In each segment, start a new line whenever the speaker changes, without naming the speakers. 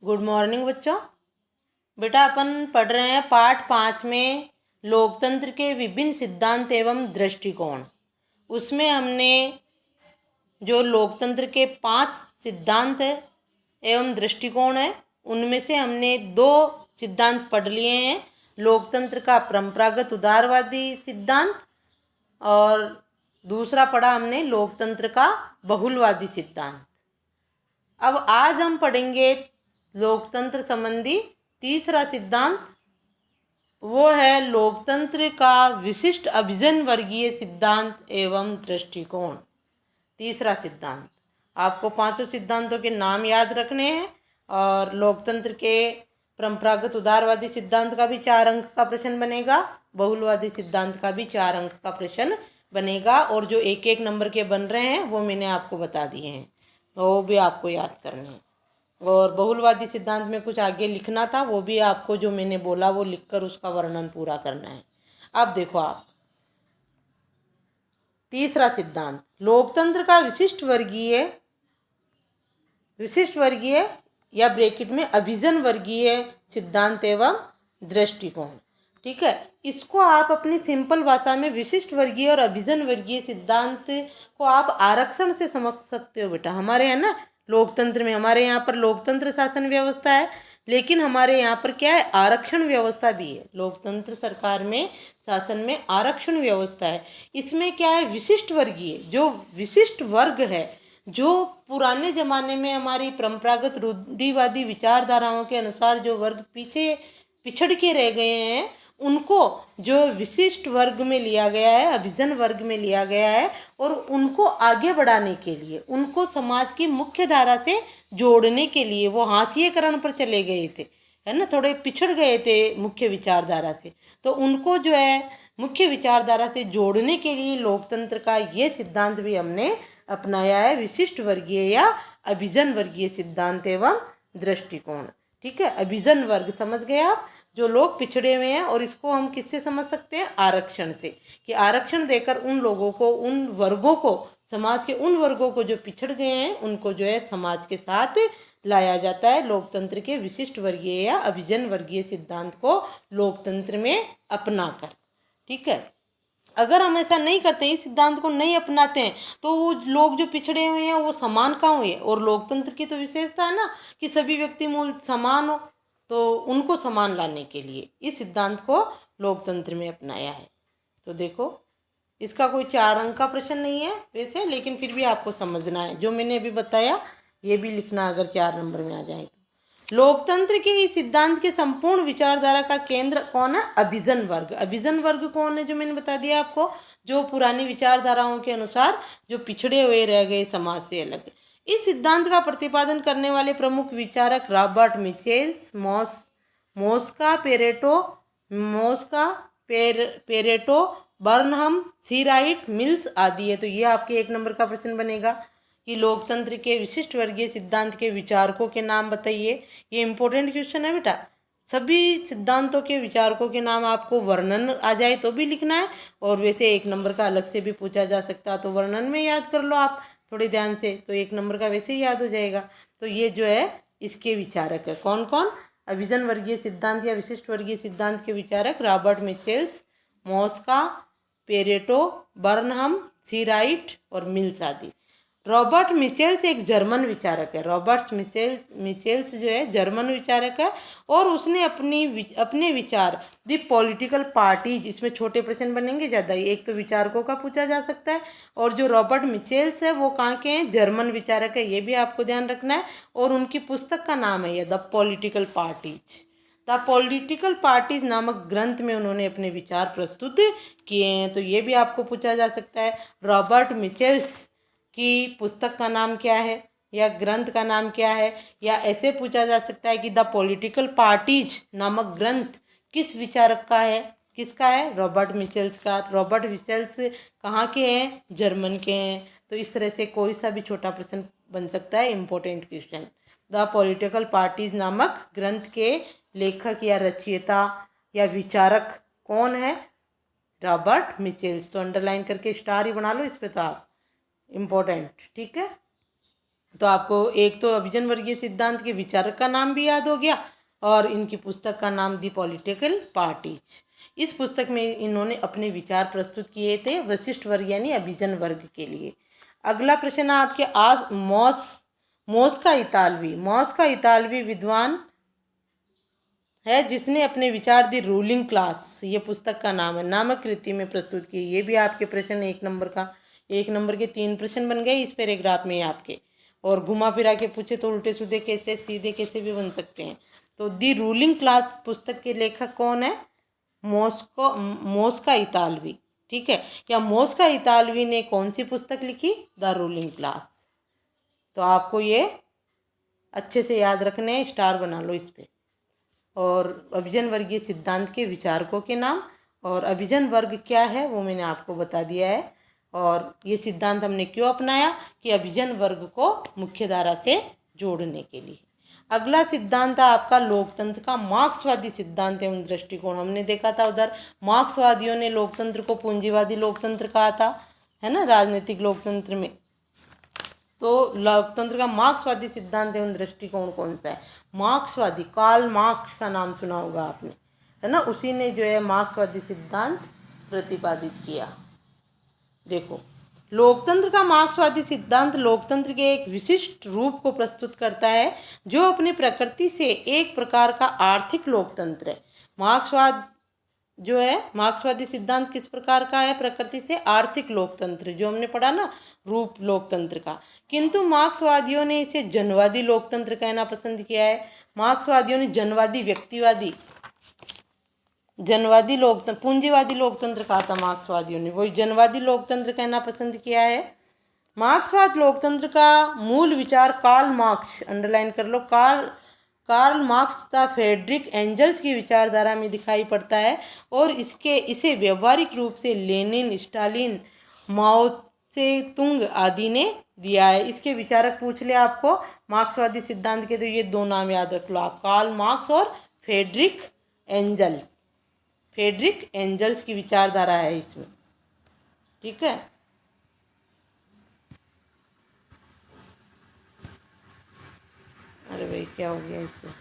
Good morning बच्चों। बेटा अपन पढ़ रहे हैं पाठ 5 में लोकतंत्र के विभिन्न सिद्धांत एवं दृष्टिकोण। उसमें हमने जो लोकतंत्र के 5 सिद्धांत है एवं दृष्टिकोण है, उनमें से हमने 2 सिद्धांत पढ़ लिए हैं। लोकतंत्र का परंपरागत उदारवादी सिद्धांत और दूसरा पढ़ा हमने लोकतंत्र का बहुलवादी सिद्धांत। अब आज हम पढ़ेंगे लोकतंत्र संबंधी तीसरा सिद्धांत। वो है लोकतंत्र का विशिष्ट अभिजन वर्गीय सिद्धांत एवं दृष्टिकोण। तीसरा सिद्धांत, आपको 5 सिद्धांतों के नाम याद रखने हैं और लोकतंत्र के परंपरागत उदारवादी सिद्धांत का भी 4 अंक का प्रश्न बनेगा, बहुलवादी सिद्धांत का भी 4 अंक का प्रश्न बनेगा और जो 1-1 नंबर के बन रहे हैं वो मैंने आपको बता दिए हैं, तो वो भी आपको याद करने हैं। और बहुलवादी सिद्धांत में कुछ आगे लिखना था, वो भी आपको जो मैंने बोला वो लिखकर उसका वर्णन पूरा करना है। अब देखो आप, तीसरा सिद्धांत लोकतंत्र का विशिष्ट वर्गीय या ब्रैकेट में अभिजन वर्गीय सिद्धांत एवं दृष्टिकोण। ठीक है, इसको आप अपनी सिंपल भाषा में विशिष्ट वर्गीय और अभिजन वर्गीय सिद्धांत को आप आरक्षण से समझ सकते हो। बेटा हमारे यहाँ ना लोकतंत्र में, हमारे यहाँ पर लोकतंत्र शासन व्यवस्था है, लेकिन हमारे यहाँ पर क्या है, आरक्षण व्यवस्था भी है। लोकतंत्र सरकार में, शासन में आरक्षण व्यवस्था है। इसमें क्या है, विशिष्ट वर्गीय, जो विशिष्ट वर्ग है, जो पुराने ज़माने में हमारी परंपरागत रूढ़िवादी विचारधाराओं के अनुसार जो वर्ग पीछे पिछड़ के रह गए हैं, उनको जो विशिष्ट वर्ग में लिया गया है, अभिजन वर्ग में लिया गया है, और उनको आगे बढ़ाने के लिए, उनको समाज की मुख्य धारा से जोड़ने के लिए, वो हाशिएकरण पर चले गए थे, है ना, थोड़े पिछड़ गए थे मुख्य विचारधारा से, तो उनको जो है मुख्य विचारधारा से जोड़ने के लिए लोकतंत्र का ये सिद्धांत भी हमने अपनाया है, विशिष्ट वर्गीय या अभिजन वर्गीय सिद्धांत एवं दृष्टिकोण। ठीक है, अभिजन वर्ग समझ गए आप, जो लोग पिछड़े हुए हैं, और इसको हम किससे समझ सकते हैं, आरक्षण से, कि आरक्षण देकर उन लोगों को, उन वर्गों को, समाज के उन वर्गों को जो पिछड़ गए हैं, उनको जो है समाज के साथ लाया जाता है लोकतंत्र के विशिष्ट वर्गीय या अभिजन वर्गीय सिद्धांत को लोकतंत्र में अपनाकर। ठीक है, अगर हम ऐसा नहीं करते, इस सिद्धांत को नहीं अपनाते हैं, तो वो लोग जो पिछड़े हुए हैं वो समान कहाँ हुए। और लोकतंत्र की तो विशेषता है ना कि सभी व्यक्ति मूल समान हो, तो उनको समान लाने के लिए इस सिद्धांत को लोकतंत्र में अपनाया है। तो देखो, इसका कोई 4 अंक का प्रश्न नहीं है वैसे, लेकिन फिर भी आपको समझना है, जो मैंने अभी बताया ये भी लिखना अगर 4 नंबर में आ जाए तो। लोकतंत्र के इस सिद्धांत के संपूर्ण विचारधारा का केंद्र कौन है, अभिजन वर्ग। अभिजन वर्ग कौन है, जो मैंने बता दिया आपको, जो पुरानी विचारधाराओं के अनुसार जो पिछड़े हुए रह गए समाज से अलग। इस सिद्धांत का प्रतिपादन करने वाले प्रमुख विचारक रॉबर्ट मिचेल्स, पेरेटो, बर्नहम, सी राइट, मिल्स आदि है। तो ये आपके 1 नंबर का प्रश्न बनेगा कि लोकतंत्र के विशिष्ट वर्गीय सिद्धांत के विचारकों के नाम बताइए। ये इंपॉर्टेंट क्वेश्चन है बेटा, सभी सिद्धांतों के विचारकों के नाम आपको वर्णन आ जाए तो भी लिखना है, और वैसे 1 नंबर का अलग से भी पूछा जा सकता है, तो वर्णन में याद कर लो आप थोड़े ध्यान से, तो 1 नंबर का वैसे ही याद हो जाएगा। तो ये जो है इसके विचारक है कौन कौन, अभिजन वर्गीय सिद्धांत या विशिष्ट वर्गीय सिद्धांत के विचारक रॉबर्ट मिचेल्स, मॉस्का, पेरेटो, बर्नहम, सी राइट और मिल्स आदि। रॉबर्ट मिचेल्स एक जर्मन विचारक है। रॉबर्ट मिचेल्स जो है जर्मन विचारक है, और उसने अपने विचार दी पॉलिटिकल पार्टीज, इसमें छोटे प्रश्न बनेंगे ज़्यादा ही, एक तो विचारकों का पूछा जा सकता है, और जो रॉबर्ट मिचेल्स है वो कहाँ के हैं, जर्मन विचारक है, ये भी आपको ध्यान रखना है। और उनकी पुस्तक का नाम है ये द पॉलिटिकल पार्टीज नामक ग्रंथ में उन्होंने अपने विचार प्रस्तुत किए हैं। तो ये भी आपको पूछा जा सकता है, रॉबर्ट मिचेल्स की पुस्तक का नाम क्या है या ग्रंथ का नाम क्या है, या ऐसे पूछा जा सकता है कि द पॉलिटिकल पार्टीज नामक ग्रंथ किस विचारक का है, किसका है, रॉबर्ट मिचेल्स का। रॉबर्ट मिचेल्स कहाँ के हैं, जर्मन के हैं। तो इस तरह से कोई सा भी छोटा प्रश्न बन सकता है, important question. The political parties नामक ग्रंथ के लेखक या रचयिता या विचारक कौन है, रॉबर्ट मिचेल्स। तो अंडरलाइन करके स्टार ही बना लो इस पे, तो आप इम्पोर्टेंट। ठीक है, तो आपको एक तो अभिजन वर्गीय सिद्धांत के विचारक का नाम भी याद हो गया और इनकी पुस्तक का नाम दी पॉलिटिकल पार्टीज। इस पुस्तक में इन्होंने अपने विचार प्रस्तुत किए थे वशिष्ठ वर्ग यानी अभिजन वर्ग के लिए। अगला प्रश्न आपके आज मॉस का इतालवी विद्वान है जिसने अपने विचार दी रूलिंग क्लास, ये पुस्तक का नाम है, नामक कृति में प्रस्तुत की। ये भी आपके प्रश्न एक नंबर के 3 प्रश्न बन गए इस पैराग्राफ में आपके। और घुमा फिरा के पूछे तो उल्टे सीधे कैसे सीधे कैसे भी बन सकते हैं। तो दी रूलिंग क्लास पुस्तक के लेखक कौन है? मोस्का इतालवी। ठीक है, या मोस्का इतालवी ने कौन सी पुस्तक लिखी? The ruling class. तो आपको ये अच्छे से याद रखने हैं, स्टार बना लो इस पे। और अभिजन वर्गीय सिद्धांत के विचारकों के नाम और अभिजन वर्ग क्या है वो मैंने आपको बता दिया है। और ये सिद्धांत हमने क्यों अपनाया कि अभिजन वर्ग को मुख्यधारा से जोड़ने के लिए। अगला सिद्धांत है आपका लोकतंत्र का मार्क्सवादी सिद्धांत एवं दृष्टिकोण। हमने देखा था उधर मार्क्सवादियों ने लोकतंत्र को पूंजीवादी लोकतंत्र कहा था, है ना, राजनीतिक लोकतंत्र में। तो लोकतंत्र का मार्क्सवादी सिद्धांत एवं दृष्टिकोण कौन सा है? मार्क्सवादी, कार्ल मार्क्स का नाम सुना होगा आपने, है ना, उसी ने जो है मार्क्सवादी सिद्धांत प्रतिपादित किया। देखो, लोकतंत्र का मार्क्सवादी सिद्धांत लोकतंत्र के एक विशिष्ट रूप को प्रस्तुत करता है जो अपनी प्रकृति से एक प्रकार का आर्थिक लोकतंत्र है। मार्क्सवाद जो है मार्क्सवादी सिद्धांत किस प्रकार का है? प्रकृति से आर्थिक लोकतंत्र, जो हमने पढ़ा ना, रूप लोकतंत्र का। किंतु मार्क्सवादियों ने इसे जनवादी लोकतंत्र कहना पसंद किया है। मार्क्सवादियों ने जनवादी लोकतंत्र, पूंजीवादी लोकतंत्र कहा था मार्क्सवादियों ने, वही जनवादी लोकतंत्र कहना पसंद किया है। मार्क्सवाद लोकतंत्र का मूल विचार कार्ल मार्क्स, अंडरलाइन कर लो, कार्ल मार्क्स तथा फ्रेडरिक एंजल्स की विचारधारा में दिखाई पड़ता है और इसे व्यवहारिक रूप से लेनिन, स्टालिन, माओ से तुंग आदि ने दिया है। इसके विचारक पूछ ले आपको मार्क्सवादी सिद्धांत के, तो ये 2 नाम याद रख लो आप, कार्ल मार्क्स और फ्रेडरिक एंजल्स की विचारधारा है इसमें। ठीक है, अरे भाई क्या हो गया इसमें?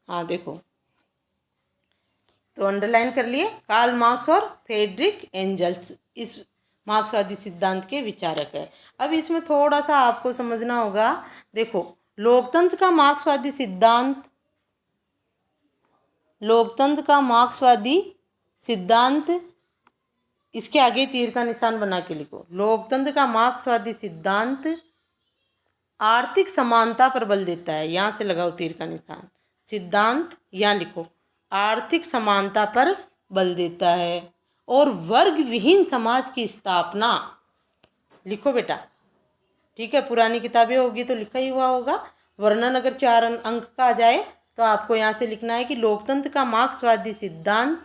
हाँ देखो, तो अंडरलाइन कर लिए, कार्ल मार्क्स और फ्रेडरिक एंजल्स इस मार्क्सवादी सिद्धांत के विचारक है। अब इसमें थोड़ा सा आपको समझना होगा। देखो, लोकतंत्र का मार्क्सवादी सिद्धांत, इसके आगे तीर का निशान बना के लिखो। लोकतंत्र का मार्क्सवादी सिद्धांत आर्थिक समानता पर बल देता है। यहाँ से लगाओ तीर का निशान, सिद्धांत यहाँ लिखो, आर्थिक समानता पर बल देता है और वर्ग विहीन समाज की स्थापना, लिखो बेटा। ठीक है, पुरानी किताबें होगी तो लिखा ही हुआ होगा, वर्णन अगर 4 अंक का आ जाए तो आपको यहाँ से लिखना है कि लोकतंत्र का मार्क्सवादी सिद्धांत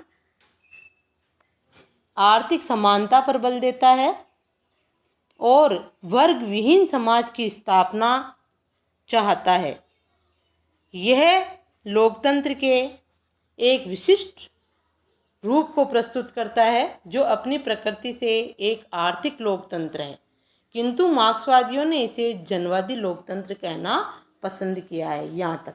आर्थिक समानता पर बल देता है और वर्ग विहीन समाज की स्थापना चाहता है। यह लोकतंत्र के एक विशिष्ट रूप को प्रस्तुत करता है जो अपनी प्रकृति से एक आर्थिक लोकतंत्र है, किंतु मार्क्सवादियों ने इसे जनवादी लोकतंत्र कहना पसंद किया है। यहाँ तक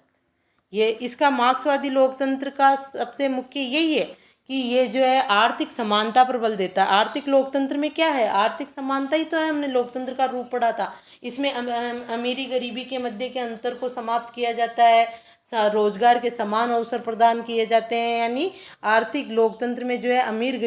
ये इसका मार्क्सवादी लोकतंत्र का सबसे मुख्य यही है कि ये जो है आर्थिक समानता पर बल देता है। आर्थिक लोकतंत्र में क्या है? आर्थिक समानता ही तो है। हमने लोकतंत्र का रूप पढ़ा था, इसमें अमीरी गरीबी के मध्य के अंतर को समाप्त किया जाता है, रोजगार के समान अवसर प्रदान किए जाते हैं। यानी आर्थिक लोकतंत्र में जो है अमीरी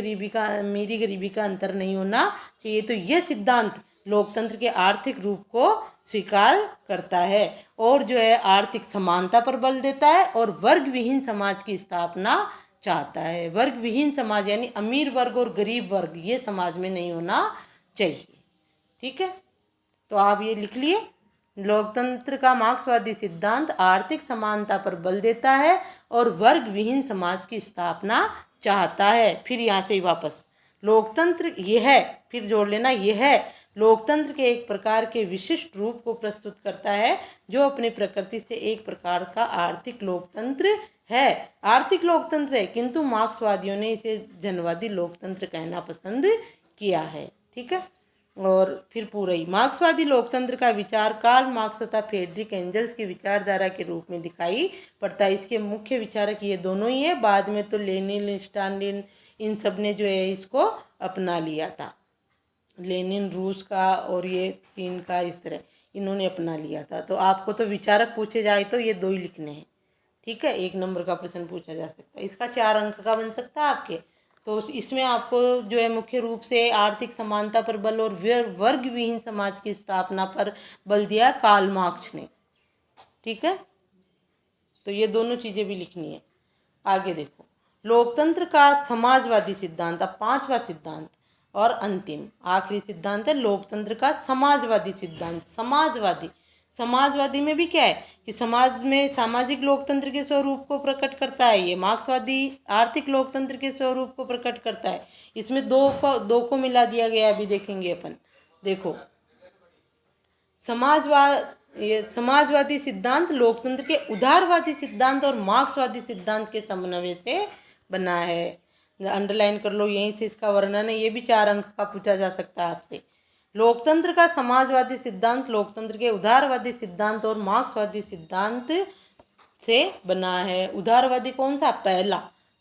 गरीबी का अंतर नहीं होना चाहिए। तो यह सिद्धांत लोकतंत्र के आर्थिक रूप को स्वीकार करता है और जो है आर्थिक समानता पर बल देता है और वर्ग विहीन समाज की स्थापना चाहता है। वर्ग विहीन समाज यानी अमीर वर्ग और गरीब वर्ग ये समाज में नहीं होना चाहिए। ठीक है, तो आप ये लिख लिए, लोकतंत्र का मार्क्सवादी सिद्धांत आर्थिक समानता पर बल देता है और वर्ग विहीन समाज की स्थापना चाहता है। फिर यहाँ से ही वापस लोकतंत्र यह है, फिर जोड़ लेना, यह है लोकतंत्र के एक प्रकार के विशिष्ट रूप को प्रस्तुत करता है जो अपनी प्रकृति से एक प्रकार का आर्थिक लोकतंत्र है, किंतु मार्क्सवादियों ने इसे जनवादी लोकतंत्र कहना पसंद किया है। ठीक है, और फिर पूरा ही मार्क्सवादी लोकतंत्र का विचार कार्ल मार्क्स तथा फ्रेडरिक एंजल्स की विचारधारा के रूप में दिखाई पड़ता है। इसके मुख्य विचारक ये दोनों ही है। बाद में तो लेनिन, स्टालिन, इन सब ने जो है इसको अपना लिया था। लेनिन रूस का और ये चीन का, इस तरह इन्होंने अपना लिया था। तो आपको तो विचारक पूछे जाए तो ये दो ही लिखने हैं। ठीक है, 1 नंबर का प्रश्न पूछा जा सकता है, इसका 4 अंक का बन सकता है आपके। तो इसमें आपको जो है मुख्य रूप से आर्थिक समानता पर बल और वर्ग विहीन समाज की स्थापना पर बल दिया कार्ल मार्क्स ने। ठीक है, तो ये दोनों चीज़ें भी लिखनी है। आगे देखो, लोकतंत्र का समाजवादी सिद्धांत, अब 5वां सिद्धांत और अंतिम आखिरी सिद्धांत है लोकतंत्र का समाजवादी सिद्धांत। समाजवादी में भी क्या है कि समाज में सामाजिक लोकतंत्र के स्वरूप को प्रकट करता है। ये मार्क्सवादी आर्थिक लोकतंत्र के स्वरूप को प्रकट करता है। इसमें दो को मिला दिया गया, अभी देखेंगे अपन। देखो, समाजवादी सिद्धांत लोकतंत्र के उदारवादी सिद्धांत और मार्क्सवादी सिद्धांत के समन्वय से बना है। अंडरलाइन कर लो, यहीं से इसका वर्णन है। ये भी 4 अंक का पूछा जा सकता है आपसे। लोकतंत्र का समाजवादी सिद्धांत लोकतंत्र के उदारवादी सिद्धांत और मार्क्सवादी सिद्धांत से बना है। उदारवादी कौन सा?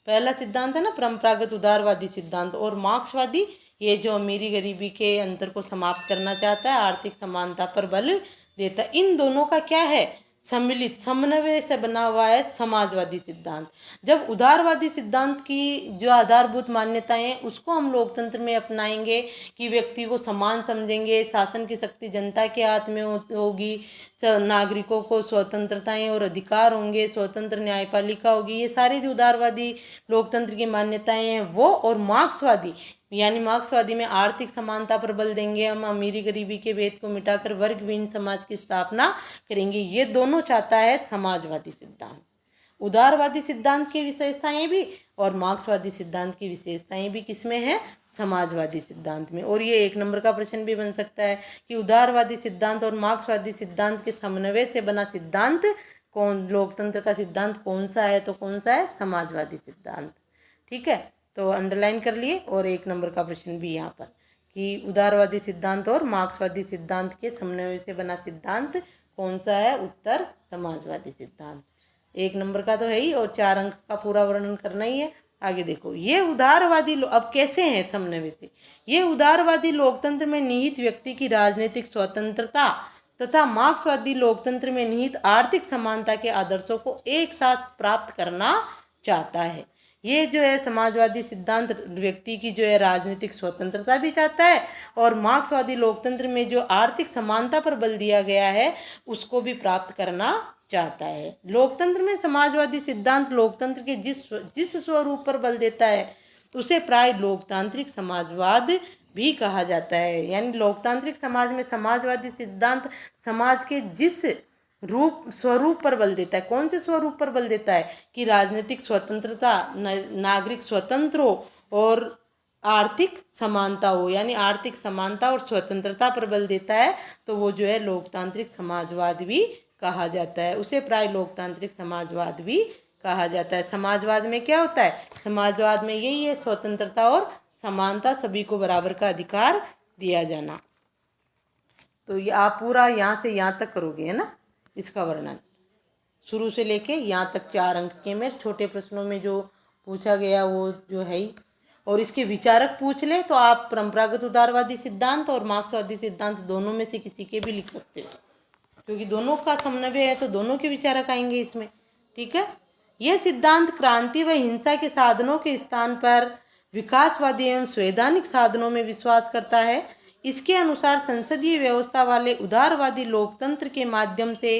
पहला सिद्धांत है ना, परंपरागत उदारवादी सिद्धांत। और मार्क्सवादी ये जो अमीरी गरीबी के अंतर को समाप्त करना चाहता है, आर्थिक समानता पर बल देता है। इन दोनों का क्या है? सम्मिलित समन्वय से बना हुआ है समाजवादी सिद्धांत। जब उदारवादी सिद्धांत की जो आधारभूत मान्यताएं हैं उसको हम लोकतंत्र में अपनाएंगे कि व्यक्ति को समान समझेंगे, शासन की शक्ति जनता के हाथ में होगी, नागरिकों को स्वतंत्रताएं और अधिकार होंगे, स्वतंत्र न्यायपालिका होगी, ये सारी जो उदारवादी लोकतंत्र की मान्यताएं हैं वो। और मार्क्सवादी में आर्थिक समानता पर बल देंगे, हम अमीरी गरीबी के भेद को मिटाकर वर्ग विहीन समाज की स्थापना करेंगे। ये दोनों चाहता है समाजवादी सिद्धांत। उदारवादी सिद्धांत की विशेषताएं भी और मार्क्सवादी सिद्धांत की विशेषताएं भी किसमें है? समाजवादी सिद्धांत में। और ये 1 नंबर का प्रश्न भी बन सकता है कि उदारवादी सिद्धांत और मार्क्सवादी सिद्धांत के समन्वय से बना सिद्धांत लोकतंत्र का सिद्धांत कौन सा है? तो कौन सा है? समाजवादी सिद्धांत। ठीक है, तो अंडरलाइन कर लिए। और 1 नंबर का प्रश्न भी यहाँ पर कि उदारवादी सिद्धांत और मार्क्सवादी सिद्धांत के समन्वय से बना सिद्धांत कौन सा है? उत्तर समाजवादी सिद्धांत। 1 नंबर का तो है ही, और 4 अंक का पूरा वर्णन करना ही है। आगे देखो, ये उदारवादी अब कैसे हैं समन्वय से? ये उदारवादी लोकतंत्र में निहित व्यक्ति की राजनीतिक स्वतंत्रता तथा मार्क्सवादी लोकतंत्र में निहित आर्थिक समानता के आदर्शों को एक साथ प्राप्त करना चाहता है। ये जो है समाजवादी सिद्धांत व्यक्ति की जो है राजनीतिक स्वतंत्रता भी चाहता है, और मार्क्सवादी लोकतंत्र में जो आर्थिक समानता पर बल दिया गया है उसको भी प्राप्त करना चाहता है। लोकतंत्र में समाजवादी सिद्धांत लोकतंत्र के जिस स्वरूप पर बल देता है उसे प्राय लोकतांत्रिक समाजवाद भी कहा जाता है। यानी लोकतांत्रिक समाज में समाजवादी सिद्धांत समाज के जिस स्वरूप पर बल देता है। कौन से स्वरूप पर बल देता है? कि राजनीतिक स्वतंत्रता, नागरिक स्वतंत्र हो और आर्थिक समानता हो, यानी आर्थिक समानता और स्वतंत्रता पर बल देता है, तो वो जो है लोकतांत्रिक समाजवाद भी कहा जाता है। उसे प्राय लोकतांत्रिक समाजवाद भी कहा जाता है। समाजवाद में क्या होता है? समाजवाद में यही है, स्वतंत्रता और समानता, सभी को बराबर का अधिकार दिया जाना। तो ये आप पूरा यहाँ से यहाँ तक करोगे, है ना, इसका वर्णन शुरू से लेके यहाँ तक 4 अंक के में छोटे प्रश्नों में जो पूछा गया वो जो है ही। और इसके विचारक पूछ ले तो आप परंपरागत उदारवादी सिद्धांत और मार्क्सवादी सिद्धांत दोनों में से किसी के भी लिख सकते हो, क्योंकि दोनों का समन्वय है तो दोनों के विचारक आएंगे इसमें। ठीक है, यह सिद्धांत क्रांति व हिंसा के साधनों के स्थान पर विकासवादी एवं संवैधानिक साधनों में विश्वास करता है। इसके अनुसार संसदीय व्यवस्था वाले उदारवादी लोकतंत्र के माध्यम से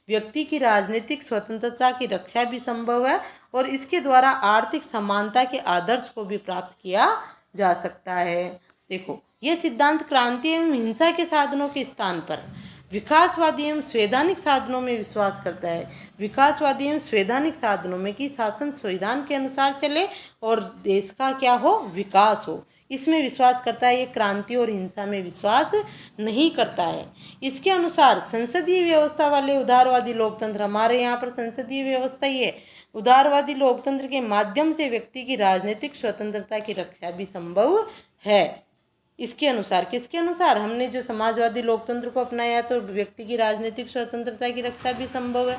व्यक्ति की राजनीतिक स्वतंत्रता की रक्षा भी संभव है और इसके द्वारा आर्थिक समानता के आदर्श को भी प्राप्त किया जा सकता है। देखो, यह सिद्धांत क्रांति एवं हिंसा के साधनों के स्थान पर विकासवादी एवं संवैधानिक साधनों में विश्वास करता है। विकासवादी एवं संवैधानिक साधनों में कि शासन संविधान के अनुसार चले और देश का क्या हो? विकास हो, इसमें विश्वास करता है। ये क्रांति और हिंसा में विश्वास नहीं करता है। इसके अनुसार संसदीय व्यवस्था वाले उदारवादी लोकतंत्र, हमारे यहाँ पर संसदीय व्यवस्था ही है, उदारवादी लोकतंत्र के माध्यम से व्यक्ति की राजनीतिक स्वतंत्रता की रक्षा भी संभव है। इसके अनुसार, किसके अनुसार? हमने जो समाजवादी लोकतंत्र को अपनाया तो व्यक्ति की राजनीतिक स्वतंत्रता की रक्षा भी संभव है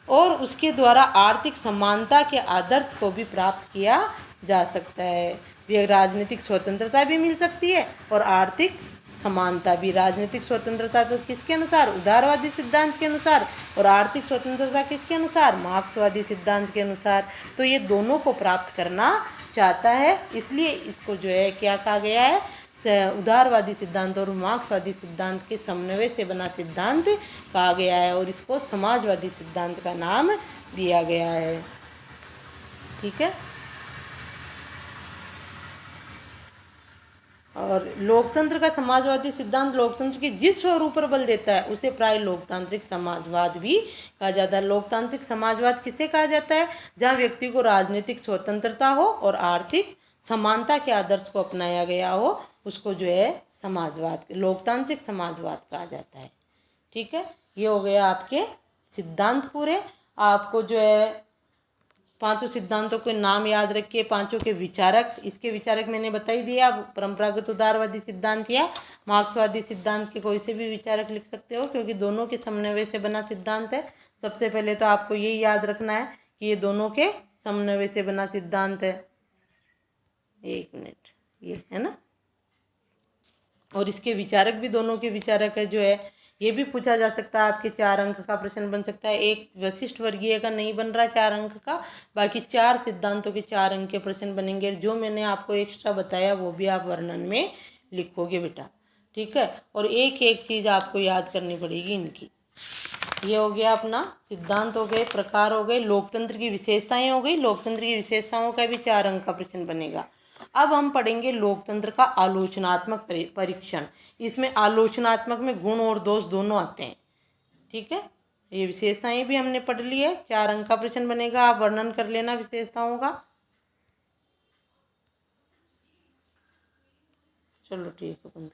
और उसके द्वारा आर्थिक समानता के आदर्श को भी प्राप्त किया जा सकता है। ये राजनीतिक स्वतंत्रता भी मिल सकती है और आर्थिक समानता भी। राजनीतिक स्वतंत्रता तो किसके अनुसार? उदारवादी सिद्धांत के अनुसार। और आर्थिक स्वतंत्रता किसके अनुसार? मार्क्सवादी सिद्धांत के अनुसार। तो ये दोनों को प्राप्त करना चाहता है, इसलिए इसको जो है क्या कहा गया है? उदारवादी सिद्धांत और मार्क्सवादी सिद्धांत के समन्वय से बना सिद्धांत कहा गया है और इसको समाजवादी सिद्धांत का नाम दिया गया है। ठीक है। और लोकतंत्र का समाजवादी सिद्धांत लोकतंत्र के जिस स्वरूप पर बल देता है उसे प्राय लोकतांत्रिक समाजवाद भी कहा जाता है। लोकतांत्रिक समाजवाद किसे कहा जाता है? जहाँ व्यक्ति को राजनीतिक स्वतंत्रता हो और आर्थिक समानता के आदर्श को अपनाया गया हो, उसको जो है समाजवाद, लोकतांत्रिक समाजवाद कहा जाता है। ठीक है। ये हो गया आपके सिद्धांत पूरे। आपको जो है पांचों सिद्धांतों के नाम याद रखिए, पांचों के विचारक। इसके विचारक मैंने बता ही दिया। परंपरागत उदारवादी सिद्धांत या मार्क्सवादी सिद्धांत के कोई से भी विचारक लिख सकते हो क्योंकि दोनों के समन्वय से बना सिद्धांत है। सबसे पहले तो आपको यही याद रखना है कि ये दोनों के समन्वय से बना सिद्धांत है। एक मिनट, ये है ना। और इसके विचारक भी दोनों के विचारक है जो है। ये भी पूछा जा सकता है, आपके 4 अंक का प्रश्न बन सकता है। एक वशिष्ठ वर्गीय का नहीं बन रहा 4 अंक का, बाकी 4 सिद्धांतों के 4 अंक के प्रश्न बनेंगे। जो मैंने आपको एक्स्ट्रा बताया वो भी आप वर्णन में लिखोगे बेटा। ठीक है। और एक एक चीज़ आपको याद करनी पड़ेगी इनकी। ये हो गया अपना सिद्धांत हो गए, प्रकार हो गए, लोकतंत्र की विशेषताएं हो गई। लोकतंत्र की विशेषताओं का भी 4 अंक का प्रश्न बनेगा। अब हम पढ़ेंगे लोकतंत्र का आलोचनात्मक परीक्षण। इसमें आलोचनात्मक में गुण और दोष दोनों आते हैं। ठीक है। ये विशेषताएं भी हमने पढ़ ली है। 4 अंक का प्रश्न बनेगा, आप वर्णन कर लेना विशेषताओं का। चलो ठीक है, बंद।